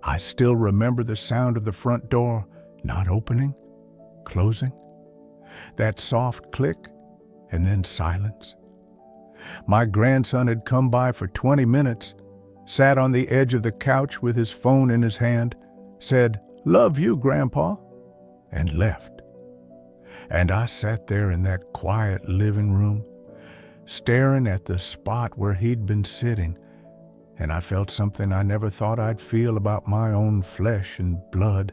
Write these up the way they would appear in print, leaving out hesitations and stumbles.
I still remember the sound of the front door not opening, closing, that soft click, and then silence. My grandson had come by for 20 minutes, sat on the edge of the couch with his phone in his hand, said, "Love you, Grandpa," and left. And I sat there in that quiet living room, staring at the spot where he'd been sitting, and I felt something I never thought I'd feel about my own flesh and blood.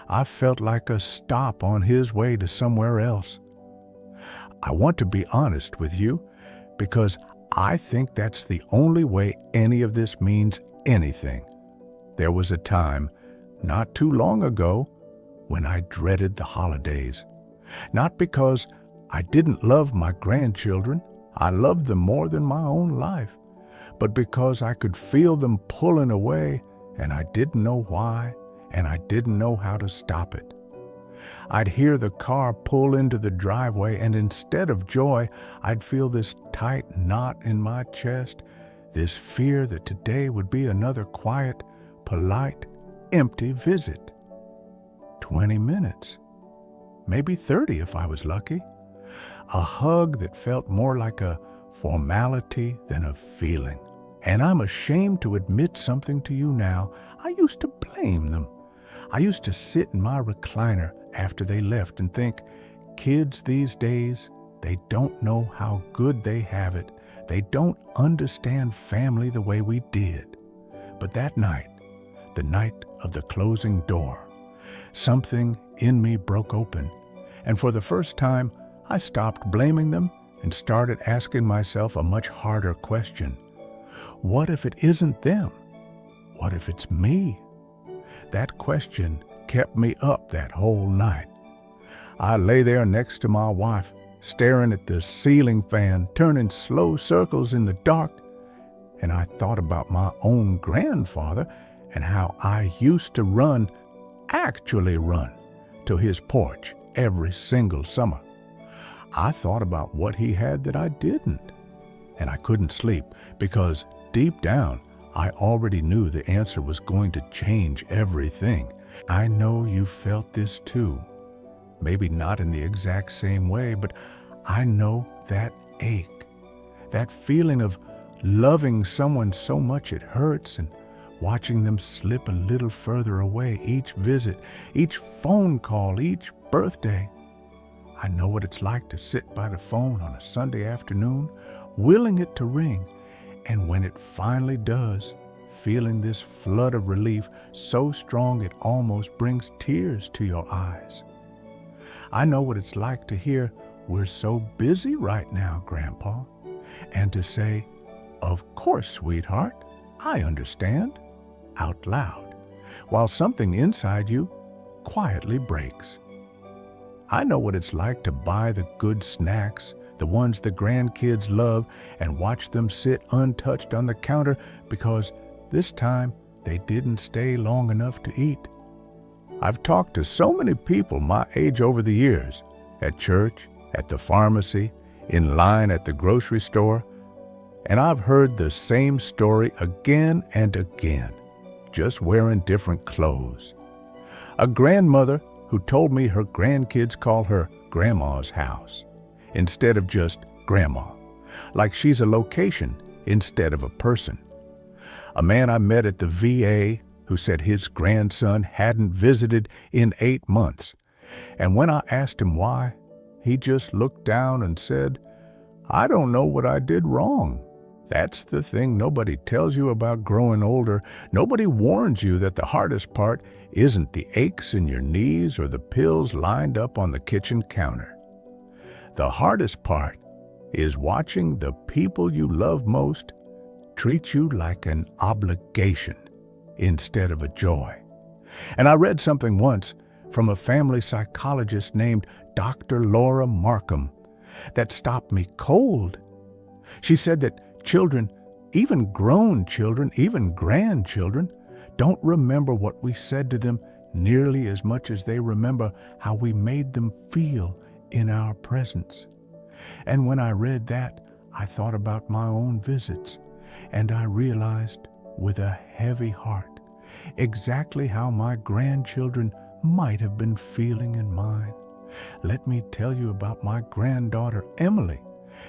I felt like a stop on his way to somewhere else. I want to be honest with you, because I think that's the only way any of this means anything. There was a time, not too long ago, when I dreaded the holidays. Not because I didn't love my grandchildren, I loved them more than my own life, but because I could feel them pulling away, and I didn't know why, and I didn't know how to stop it. I'd hear the car pull into the driveway, and instead of joy, I'd feel this tight knot in my chest, this fear that today would be another quiet, polite, empty visit. 20 minutes, maybe 30 if I was lucky. A hug that felt more like a formality than a feeling. And I'm ashamed to admit something to you now. I used to blame them. I used to sit in my recliner after they left and think, kids these days, they don't know how good they have it. They don't understand family the way we did. But that night, the night of the closing door, something in me broke open, and for the first time, I stopped blaming them and started asking myself a much harder question. What if it isn't them? What if it's me? That question kept me up that whole night. I lay there next to my wife, staring at the ceiling fan, turning slow circles in the dark, and I thought about my own grandfather and how I used to actually run, to his porch every single summer. I thought about what he had that I didn't, and I couldn't sleep because deep down, I already knew the answer was going to change everything. I know you felt this too. Maybe not in the exact same way, but I know that ache, that feeling of loving someone so much it hurts and watching them slip a little further away each visit, each phone call, each birthday. I know what it's like to sit by the phone on a Sunday afternoon, willing it to ring, and when it finally does, feeling this flood of relief so strong it almost brings tears to your eyes. I know what it's like to hear, "We're so busy right now, Grandpa," and to say, "Of course, sweetheart, I understand," out loud, while something inside you quietly breaks. I know what it's like to buy the good snacks, the ones the grandkids love, and watch them sit untouched on the counter because this time they didn't stay long enough to eat. I've talked to so many people my age over the years, at church, at the pharmacy, in line at the grocery store, and I've heard the same story again and again, just wearing different clothes. A grandmother who told me her grandkids call her Grandma's house instead of just Grandma, like she's a location instead of a person. A man I met at the VA who said his grandson hadn't visited in 8 months, and when I asked him why, he just looked down and said, "I don't know what I did wrong." That's the thing nobody tells you about growing older. Nobody warns you that the hardest part isn't the aches in your knees or the pills lined up on the kitchen counter. The hardest part is watching the people you love most treat you like an obligation instead of a joy. And I read something once from a family psychologist named Dr. Laura Markham that stopped me cold. She said that children, even grown children, even grandchildren, don't remember what we said to them nearly as much as they remember how we made them feel in our presence. And when I read that, I thought about my own visits, and I realized with a heavy heart exactly how my grandchildren might have been feeling in mine. Let me tell you about my granddaughter, Emily.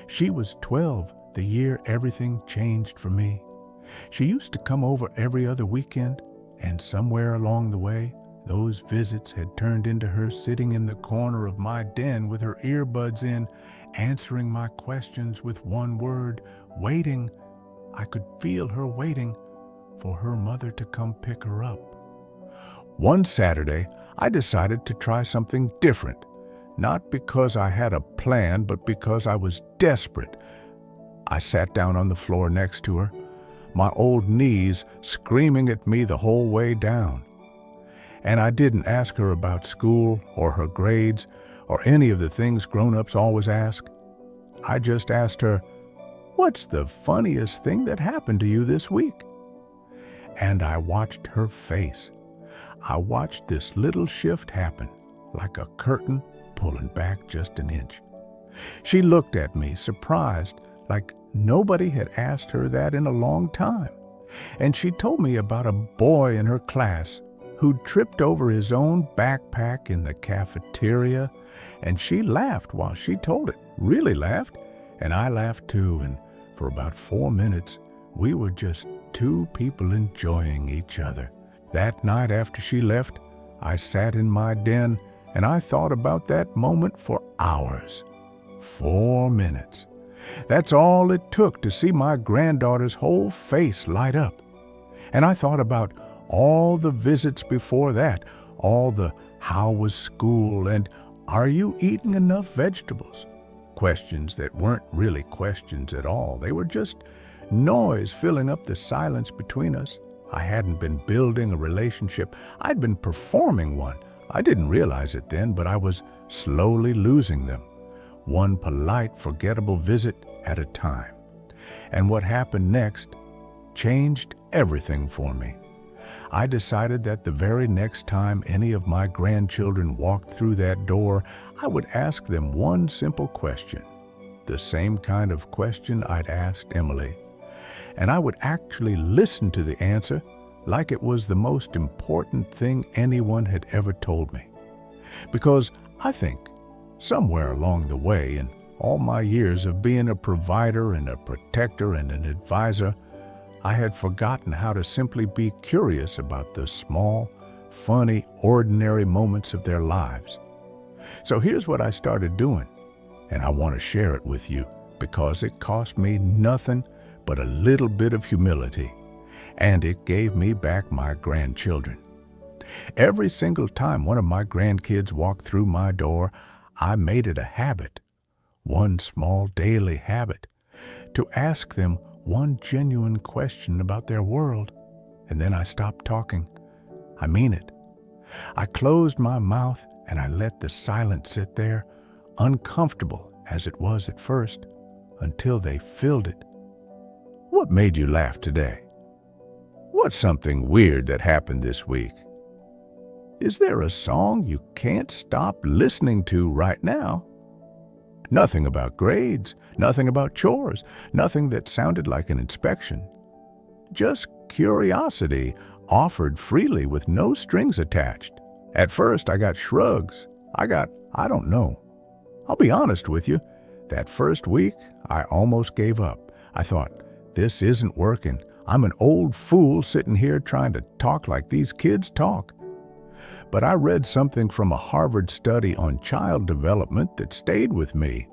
She was 12 the year everything changed for me. She used to come over every other weekend, and somewhere along the way, those visits had turned into her sitting in the corner of my den with her earbuds in, answering my questions with one word, waiting. I could feel her waiting for her mother to come pick her up. One Saturday, I decided to try something different, not because I had a plan, but because I was desperate. I sat down on the floor next to her, my old knees screaming at me the whole way down. And I didn't ask her about school or her grades or any of the things grown-ups always ask. I just asked her, "What's the funniest thing that happened to you this week?" And I watched her face. I watched this little shift happen, like a curtain pulling back just an inch. She looked at me, surprised, like nobody had asked her that in a long time. And she told me about a boy in her class who'd tripped over his own backpack in the cafeteria, and she laughed while she told it, really laughed, and I laughed too, and for about 4 minutes, we were just two people enjoying each other. That night after she left, I sat in my den and I thought about that moment for hours. 4 minutes. That's all it took to see my granddaughter's whole face light up. And I thought about all the visits before that, all the "how was school" and "are you eating enough vegetables?" Questions that weren't really questions at all. They were just noise filling up the silence between us. I hadn't been building a relationship. I'd been performing one. I didn't realize it then, but I was slowly losing them. One polite, forgettable visit at a time. And what happened next changed everything for me. I decided that the very next time any of my grandchildren walked through that door, I would ask them one simple question, the same kind of question I'd asked Emily. And I would actually listen to the answer like it was the most important thing anyone had ever told me. Because I think somewhere along the way, in all my years of being a provider and a protector and an advisor, I had forgotten how to simply be curious about the small, funny, ordinary moments of their lives. So here's what I started doing, and I want to share it with you because it cost me nothing but a little bit of humility, and it gave me back my grandchildren. Every single time one of my grandkids walked through my door, I made it a habit, one small daily habit, to ask them one genuine question about their world, and then I stopped talking. I mean it. I closed my mouth and I let the silence sit there, uncomfortable as it was at first, until they filled it. What made you laugh today? What's something weird that happened this week? Is there a song you can't stop listening to right now? Nothing about grades, nothing about chores, nothing that sounded like an inspection. Just curiosity offered freely with no strings attached. At first, I got shrugs. I don't know. I'll be honest with you. That first week, I almost gave up. I thought, this isn't working. I'm an old fool sitting here trying to talk like these kids talk. But I read something from a Harvard study on child development that stayed with me.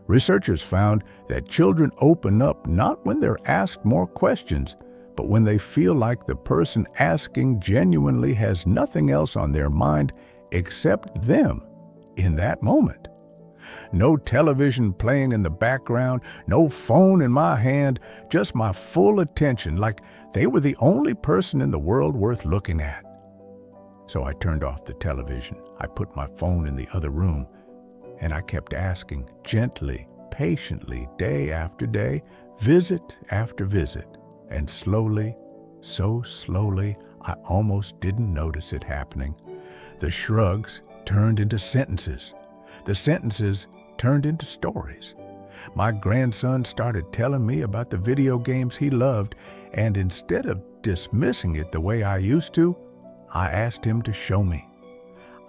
Researchers found that children open up not when they're asked more questions, but when they feel like the person asking genuinely has nothing else on their mind except them in that moment. No television playing in the background, no phone in my hand, just my full attention, like they were the only person in the world worth looking at. So I turned off the television. I put my phone in the other room, and I kept asking gently, patiently, day after day, visit after visit. And slowly, so slowly, I almost didn't notice it happening. The shrugs turned into sentences. The sentences turned into stories. My grandson started telling me about the video games he loved, and instead of dismissing it the way I used to, I asked him to show me.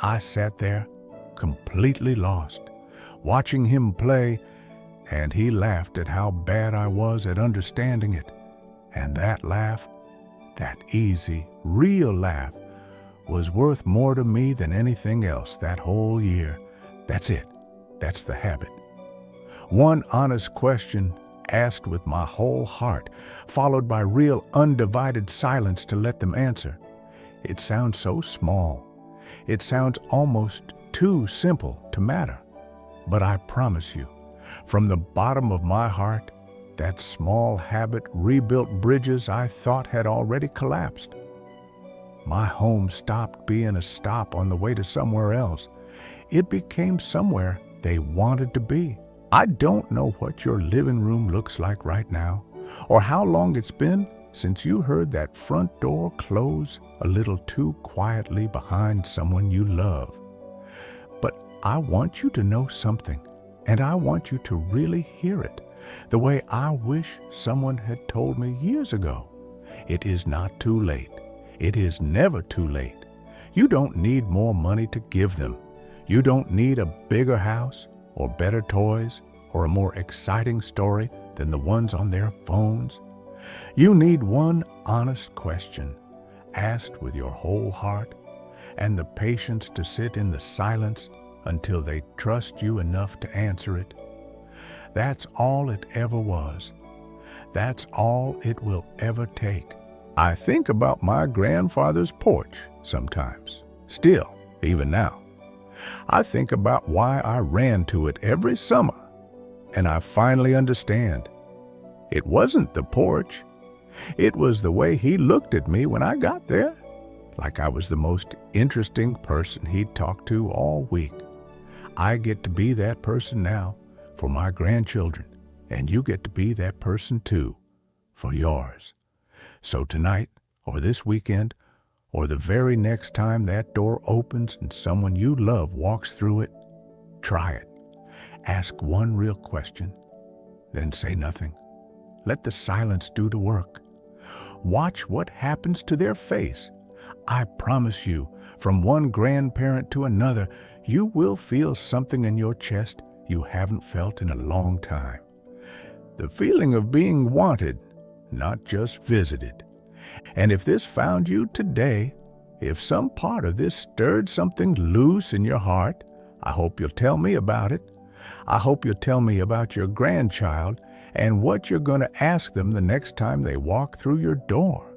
I sat there, completely lost, watching him play, and he laughed at how bad I was at understanding it. And that laugh, that easy, real laugh, was worth more to me than anything else that whole year. That's it. That's the habit. One honest question asked with my whole heart, followed by real undivided silence to let them answer. It sounds so small. It sounds almost too simple to matter. But I promise you, from the bottom of my heart, that small habit rebuilt bridges I thought had already collapsed. My home stopped being a stop on the way to somewhere else. It became somewhere they wanted to be. I don't know what your living room looks like right now, or how long it's been since you heard that front door close a little too quietly behind someone you love. But I want you to know something, and I want you to really hear it, the way I wish someone had told me years ago. It is not too late. It is never too late. You don't need more money to give them. You don't need a bigger house, or better toys, or a more exciting story than the ones on their phones. You need one honest question, asked with your whole heart, and the patience to sit in the silence until they trust you enough to answer it. That's all it ever was. That's all it will ever take. I think about my grandfather's porch sometimes, still, even now. I think about why I ran to it every summer, and I finally understand. It wasn't the porch. It was the way he looked at me when I got there, like I was the most interesting person he'd talked to all week. I get to be that person now for my grandchildren, and you get to be that person too for yours. So tonight, or this weekend, or the very next time that door opens and someone you love walks through it, try it. Ask one real question, then say nothing. Let the silence do the work. Watch what happens to their face. I promise you, from one grandparent to another, you will feel something in your chest you haven't felt in a long time. The feeling of being wanted, not just visited. And if this found you today, if some part of this stirred something loose in your heart, I hope you'll tell me about it. I hope you'll tell me about your grandchild and what you're going to ask them the next time they walk through your door.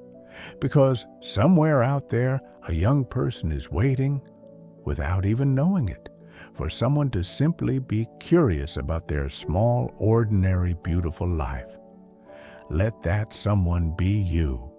Because somewhere out there, a young person is waiting, without even knowing it, for someone to simply be curious about their small, ordinary, beautiful life. Let that someone be you.